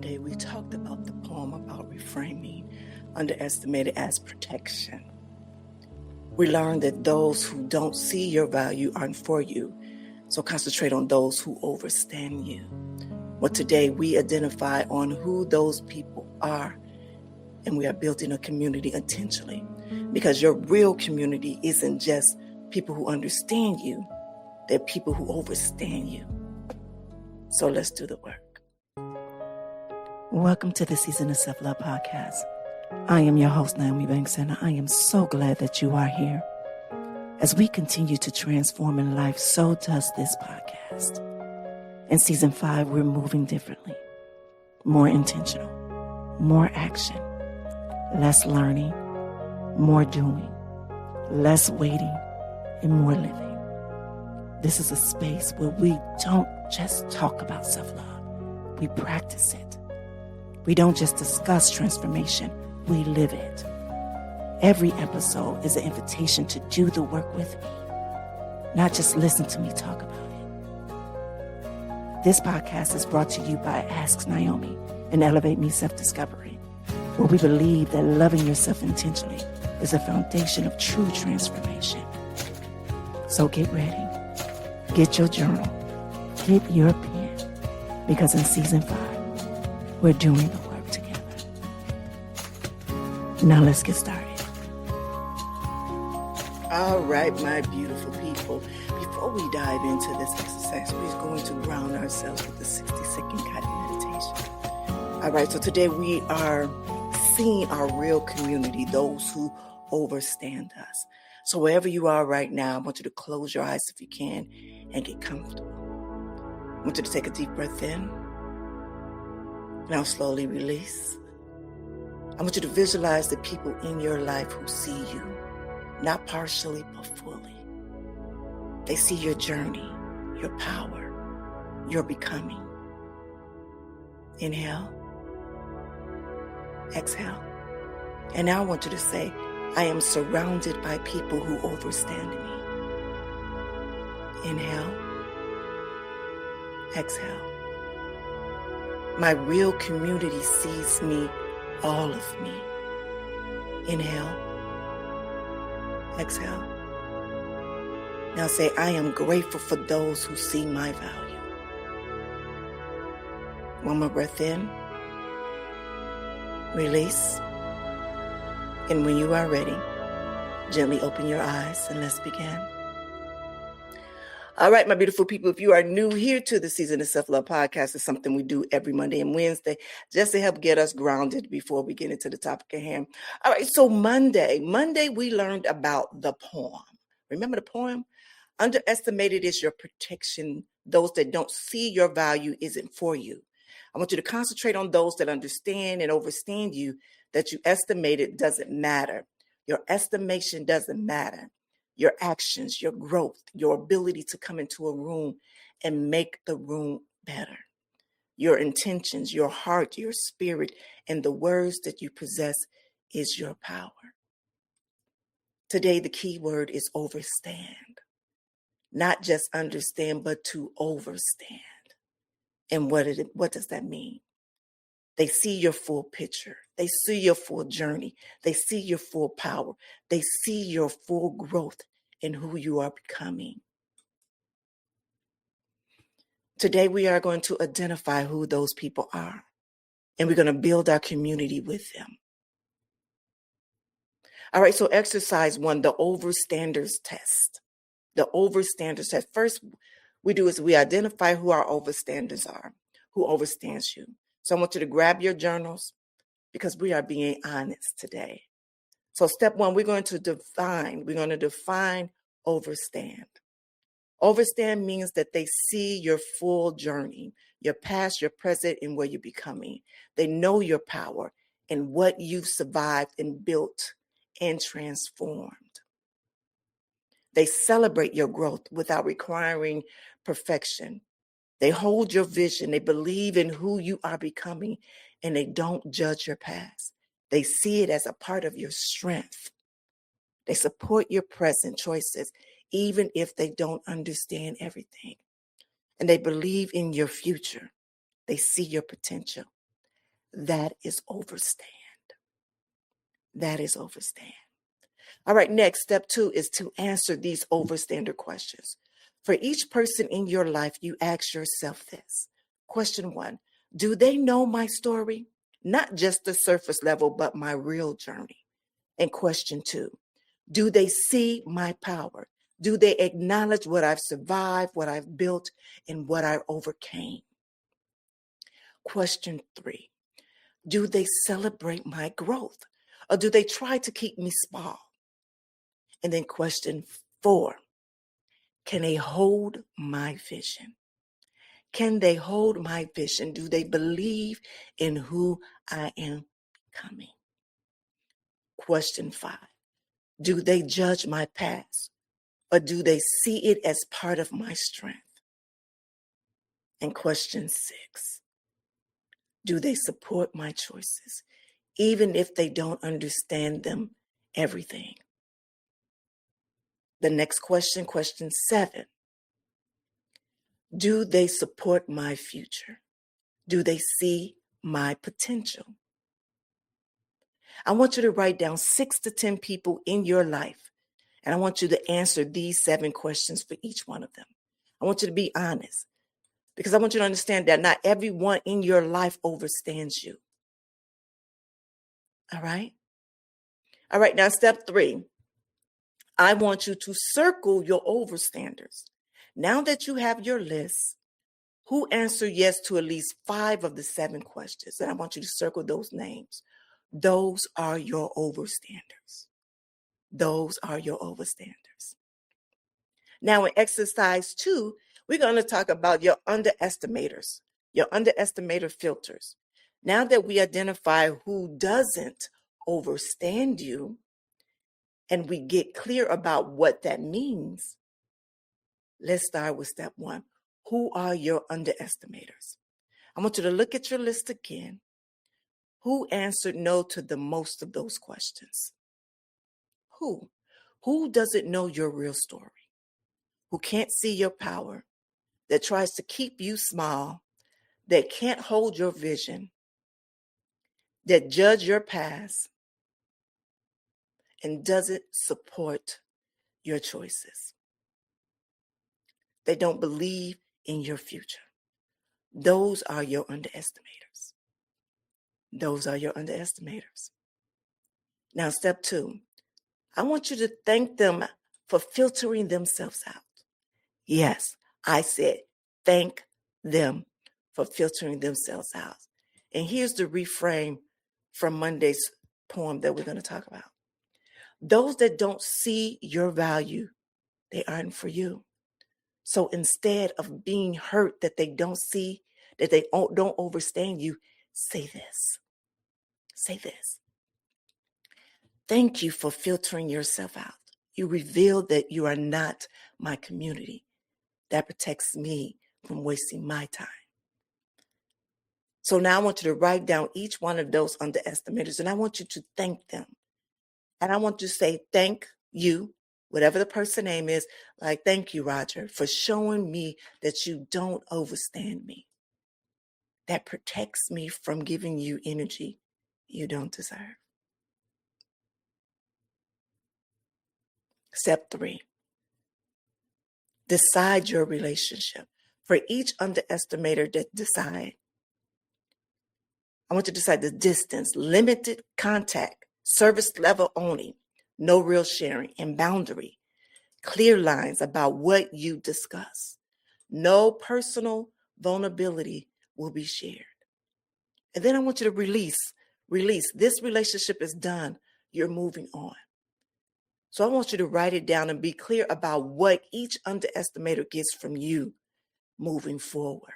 Monday, we talked about the poem about reframing, underestimated as protection. We learned that those who don't see your value aren't for you, so concentrate on those who overstand you. Well, today we identify on who those people are, and we are building a community intentionally, because your real community isn't just people who understand you, they're people who overstand you. So let's do the work. Welcome to the Season of Self-Love Podcast. I am your host, Nyomi, and I am so glad that you are here. As we continue to transform in life, so does this podcast. In Season 5, we're moving differently, more intentional, more action, less learning, more doing, less waiting, and more living. This is a space where we don't just talk about self-love, we practice it. We don't just discuss transformation, we live it. Every episode is an invitation to do the work with me, not just listen to me talk about it. This podcast is brought to you by Ask Nyomi and Elevate Me Self-Discovery, where we believe that loving yourself intentionally is a foundation of true transformation. So get ready, get your journal, get your pen, because in Season 5, we're doing the work together. Now let's get started. All right, my beautiful people. Before we dive into this exercise, we're going to ground ourselves with the 60-second guided meditation. All right, so today we are seeing our real community, those who overstand us. So wherever you are right now, I want you to close your eyes if you can and get comfortable. I want you to take a deep breath in. Now slowly release. I want you to visualize the people in your life who see you, not partially, but fully. They see your journey, your power, your becoming. Inhale. Exhale. And now I want you to say, I am surrounded by people who overstand me. Inhale. Exhale. My real community sees me, all of me. Inhale. Exhale. Now say, I am grateful for those who see my value. One more breath in. Release. And when you are ready, gently open your eyes and let's begin. All right, my beautiful people, if you are new here to the Season of Self-Love Podcast, it's something we do every Monday and Wednesday just to help get us grounded before we get into the topic at hand. All right, so Monday we learned about the poem. Remember the poem? Underestimated is your protection. Those that don't see your value isn't for you. I want you to concentrate on those that understand and overstand you, that you estimated doesn't matter. Your estimation doesn't matter. Your actions, your growth, your ability to come into a room and make the room better. Your intentions, your heart, your spirit, and the words that you possess is your power. Today, the key word is overstand. Not just understand, but to overstand. And what does that mean? They see your full picture. They see your full journey. They see your full power. They see your full growth in who you are becoming. Today, we are going to identify who those people are, and we're going to build our community with them. All right, so exercise 1, the Overstanders Test. The Overstanders Test. First, we do is we identify who our overstanders are, who overstands you. So I want you to grab your journals because we are being honest today. So step 1, we're going to define overstand. Overstand means that they see your full journey, your past, your present, and where you're becoming. They know your power and what you've survived and built and transformed. They celebrate your growth without requiring perfection. They hold your vision. They believe in who you are becoming, and they don't judge your past. They see it as a part of your strength. They support your present choices, even if they don't understand everything. And they believe in your future. They see your potential. That is overstand. That is overstand. All right, next, step 2 is to answer these overstander questions. For each person in your life, you ask yourself this. Question 1, do they know my story? Not just the surface level, but my real journey. And question 2, do they see my power? Do they acknowledge what I've survived, what I've built, and what I overcame? Question 3, do they celebrate my growth? Or do they try to keep me small? And then question 4, can they hold my vision? Can they hold my vision? Do they believe in who I am becoming? Question 5, do they judge my past? Or do they see it as part of my strength? And question 6, do they support my choices, even if they don't understand them, everything? The next question, question 7, do they support my future? Do they see my potential? I want you to write down 6 to 10 people in your life, and I want you to answer these 7 questions for each one of them. I want you to be honest, because I want you to understand that not everyone in your life overstands you. All right? All right, now step 3. I want you to circle your overstanders. Now that you have your list, who answered yes to at least 5 of the 7 questions? And I want you to circle those names. Those are your overstanders. Those are your overstanders. Now in exercise 2, we're going to talk about your underestimators, your underestimator filters. Now that we identify who doesn't overstand you, and we get clear about what that means, let's start with step 1. Who are your underestimators? I want you to look at your list again. Who answered no to the most of those questions? Who? Who doesn't know your real story? Who can't see your power? That tries to keep you small? That can't hold your vision? That judge your past? And doesn't support your choices? They don't believe in your future. Those are your underestimators. Those are your underestimators. Now, step 2, I want you to thank them for filtering themselves out. Yes, I said thank them for filtering themselves out. And here's the reframe from Monday's poem that we're going to talk about. Those that don't see your value, they aren't for you. So instead of being hurt that they don't see, that they don't overstand you, say this. Say this. Thank you for filtering yourself out. You revealed that you are not my community. That protects me from wasting my time. So now I want you to write down each one of those underestimators, and I want you to thank them. And I want you to say, thank you, whatever the person name is, like, thank you, Roger, for showing me that you don't overstand me. That protects me from giving you energy you don't deserve. Step 3, decide your relationship. For each underestimator that decide, I want you to decide the distance, limited contact, service level only, no real sharing, and boundary. Clear lines about what you discuss. No personal vulnerability will be shared. And then I want you to release. This relationship is done. You're moving on. So I want you to write it down and be clear about what each underestimator gets from you moving forward.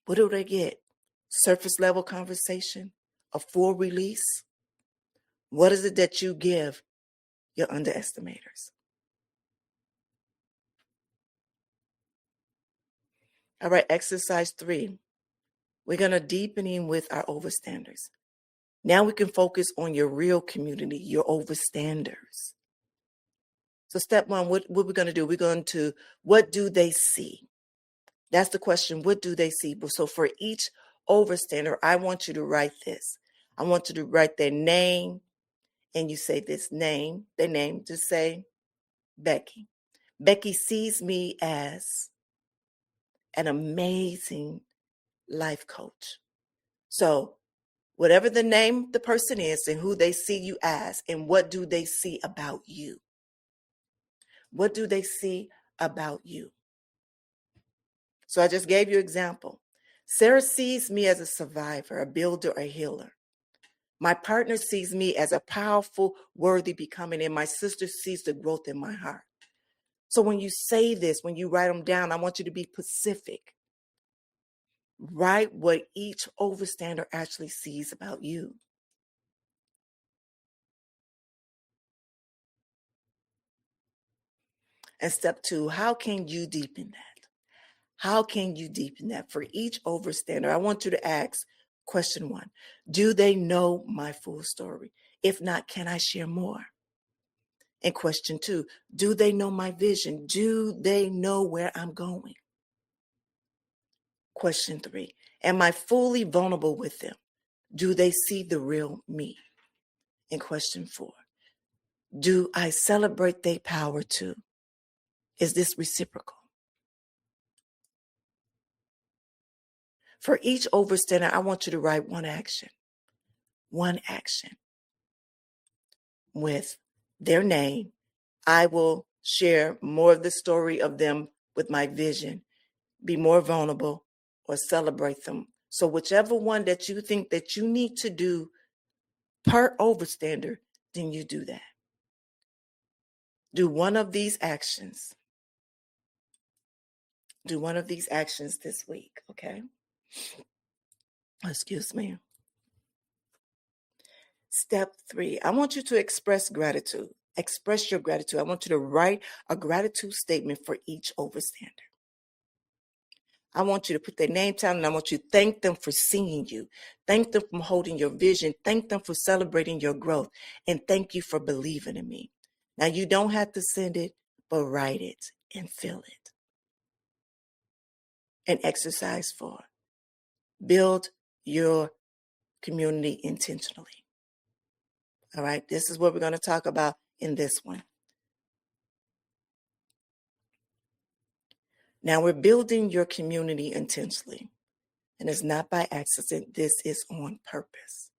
What do they get? Surface level conversation? A full release? What is it that you give your underestimators? All right, exercise 3. We're going to deepening with our overstanders. Now we can focus on your real community, your overstanders. So step 1, what we're going to do, we're going to, what do they see? That's the question. What do they see? So for each overstander, I want you to write this. I want you to write their name, and you say this name, their name, just say Becky. Becky sees me as an amazing life coach. So whatever the name the person is and who they see you as, and what do they see about you? What do they see about you? So I just gave you an example. Sarah sees me as a survivor, a builder, a healer. My partner sees me as a powerful, worthy becoming, and my sister sees the growth in my heart. So when you say this, when you write them down, I want you to be specific. Write what each overstander actually sees about you. And step 2, how can you deepen that? How can you deepen that? For each overstander, I want you to ask question 1, do they know my full story? If not, can I share more? And question 2, do they know my vision? Do they know where I'm going? Question 3, am I fully vulnerable with them? Do they see the real me? And question 4, do I celebrate their power too? Is this reciprocal? For each overstander, I want you to write one action with their name. I will share more of the story of them with my vision, be more vulnerable, or celebrate them. So whichever one that you think that you need to do per overstander, then you do that. Do one of these actions. Do one of these actions this week, okay? Excuse me. Step 3, I want you to express gratitude. Express your gratitude. I want you to write a gratitude statement for each overstander. I want you to put their name down, and I want you to thank them for seeing you. Thank them for holding your vision. Thank them for celebrating your growth. And thank you for believing in me. Now, you don't have to send it, but write it and feel it. And exercise 4, build your community intentionally. All right, this is what we're going to talk about in this one. Now, we're building your community intentionally, and it's not by accident. This is on purpose.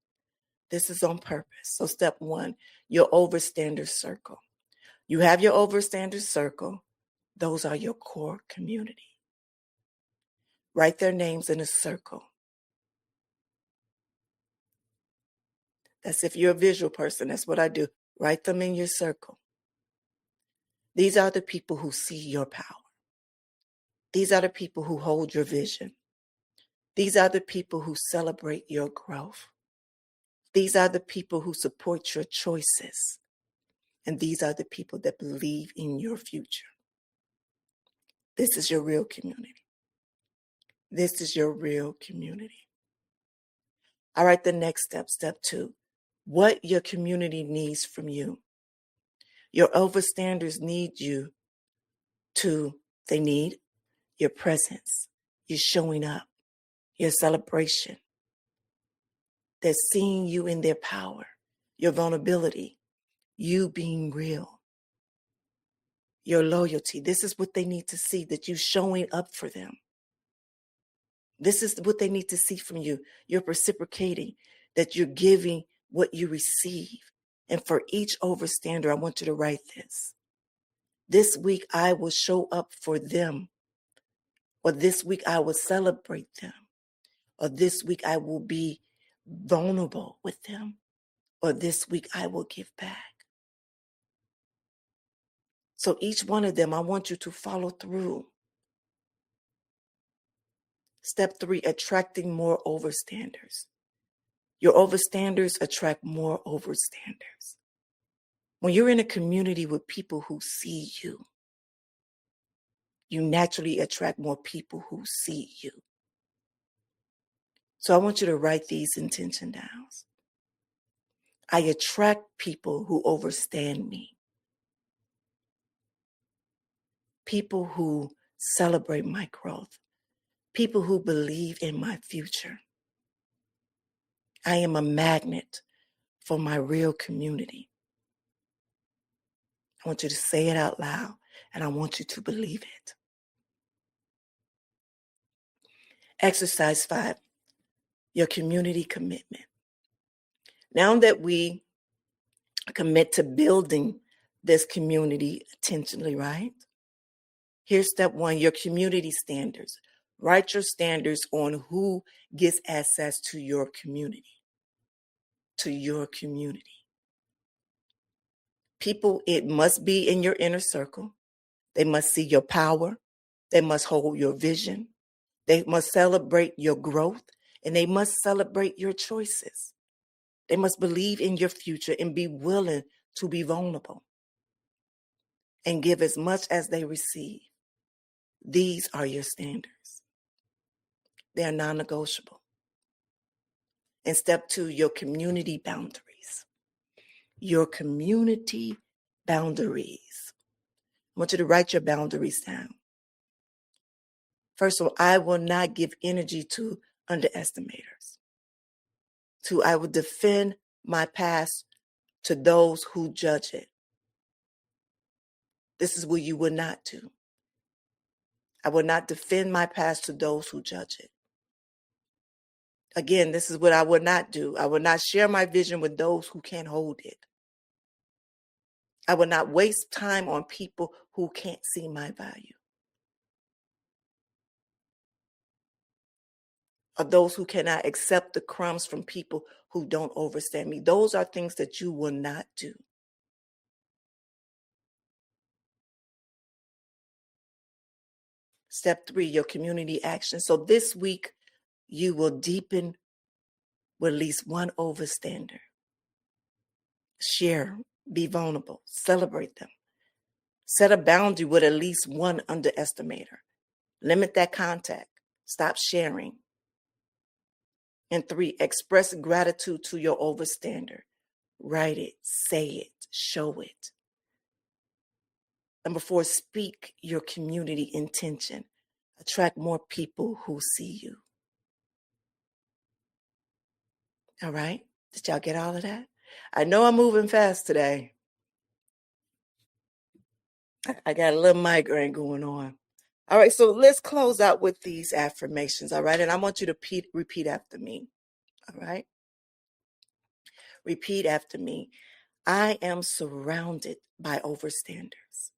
This is on purpose. So step 1, your overstander circle. You have your overstander circle. Those are your core community. Write their names in a circle. That's if you're a visual person. That's what I do. Write them in your circle. These are the people who see your power. These are the people who hold your vision. These are the people who celebrate your growth. These are the people who support your choices. And these are the people that believe in your future. This is your real community. This is your real community. All right, the next step, step 2, what your community needs from you. Your overstanders need you they need your presence, your showing up, your celebration. They're seeing you in their power, your vulnerability, you being real, your loyalty. This is what they need to see, that you're showing up for them. This is what they need to see from you. You're reciprocating, that you're giving what you receive. And for each overstander, I want you to write this. This week, I will show up for them. Or this week, I will celebrate them. Or this week, I will be vulnerable with them. Or this week, I will give back. So each one of them, I want you to follow through. Step 3, attracting more overstanders. Your overstanders attract more overstanders. When you're in a community with people who see you, you naturally attract more people who see you. So I want you to write these intention down. I attract people who overstand me. People who celebrate my growth. People who believe in my future. I am a magnet for my real community. I want you to say it out loud, and I want you to believe it. Exercise 5, your community commitment. Now that we commit to building this community intentionally, right? Here's step 1, your community standards. Write your standards on who gets access to your community. To your community. People, it must be in your inner circle. They must see your power. They must hold your vision. They must celebrate your growth, and they must celebrate your choices. They must believe in your future and be willing to be vulnerable and give as much as they receive. These are your standards. They are non-negotiable. And step 2, your community boundaries. Your community boundaries. I want you to write your boundaries down. First of all, I will not give energy to underestimators. 2, I will defend my past to those who judge it. This is what you will not do. I will not defend my past to those who judge it. Again, this is what I will not do. I will not share my vision with those who can't hold it. I will not waste time on people who can't see my value. Or those who cannot accept the crumbs from people who don't overstand me. Those are things that you will not do. Step 3, your community action. So this week, you will deepen with at least one overstander. Share, be vulnerable, celebrate them. Set a boundary with at least one underestimator. Limit that contact. Stop sharing. And 3, express gratitude to your overstander. Write it, say it, show it. Number 4, speak your community intention. Attract more people who see you. All right? Did y'all get all of that? I know I'm moving fast today. I got a little migraine going on. All right, so let's close out with these affirmations, all right? And I want you to repeat after me, all right? Repeat after me. I am surrounded by overstanders.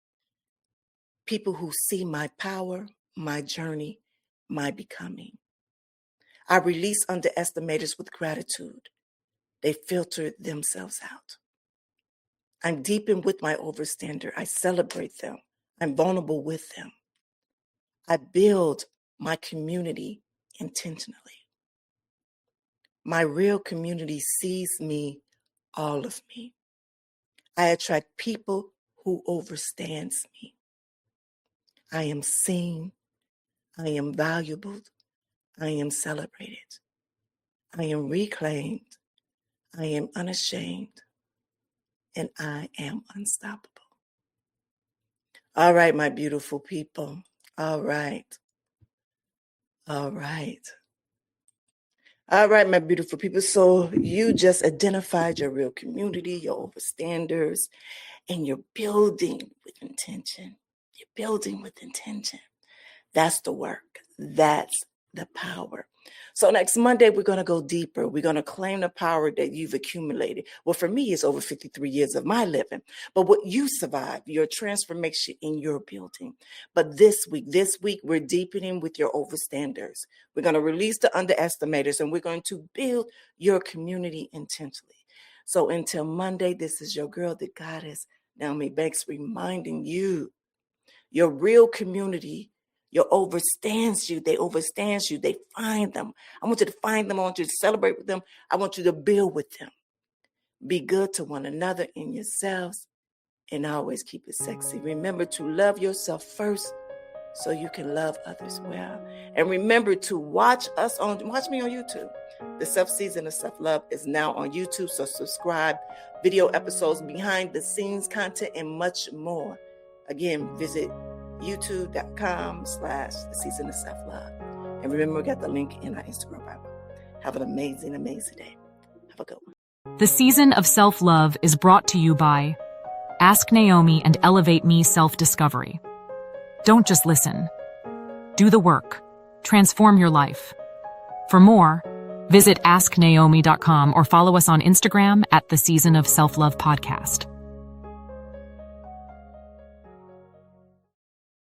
People who see my power, my journey, my becoming. I release underestimators with gratitude. They filter themselves out. I'm deepened with my overstander. I celebrate them. I'm vulnerable with them. I build my community intentionally. My real community sees me, all of me. I attract people who overstands me. I am seen. I am valuable. I am celebrated. I am reclaimed. I am unashamed. And I am unstoppable. All right, my beautiful people. All right. All right. All right, my beautiful people. So you just identified your real community, your overstanders, and you're building with intention. You're building with intention. That's the work. That's the power. So next Monday, we're going to go deeper. We're going to claim the power that you've accumulated. Well, for me, it's over 53 years of my living. But what you survived, your transformation in your building. But this week, we're deepening with your overstanders. We're going to release the underestimators, and we're going to build your community intentionally. So until Monday, this is your girl, the goddess, Nyomi, reminding you, your real community, your overstands you. They overstands you. They find them. I want you to find them. I want you to celebrate with them. I want you to build with them. Be good to one another and yourselves, and always keep it sexy. Remember to love yourself first so you can love others well. And remember to watch me on YouTube. The Self-Season of Self-Love is now on YouTube, so subscribe. Video episodes, behind the scenes content, and much more. Again, visit youtube.com/season of self-love. And remember, we got the link in our Instagram bio. Have an amazing, amazing day. Have a good one. The season of self-love is brought to you by Ask Nyomi and Elevate Me Self-Discovery. Don't just listen. Do the work. Transform your life. For more, visit asknaomi.com or follow us on Instagram at The Season of Self-Love Podcast.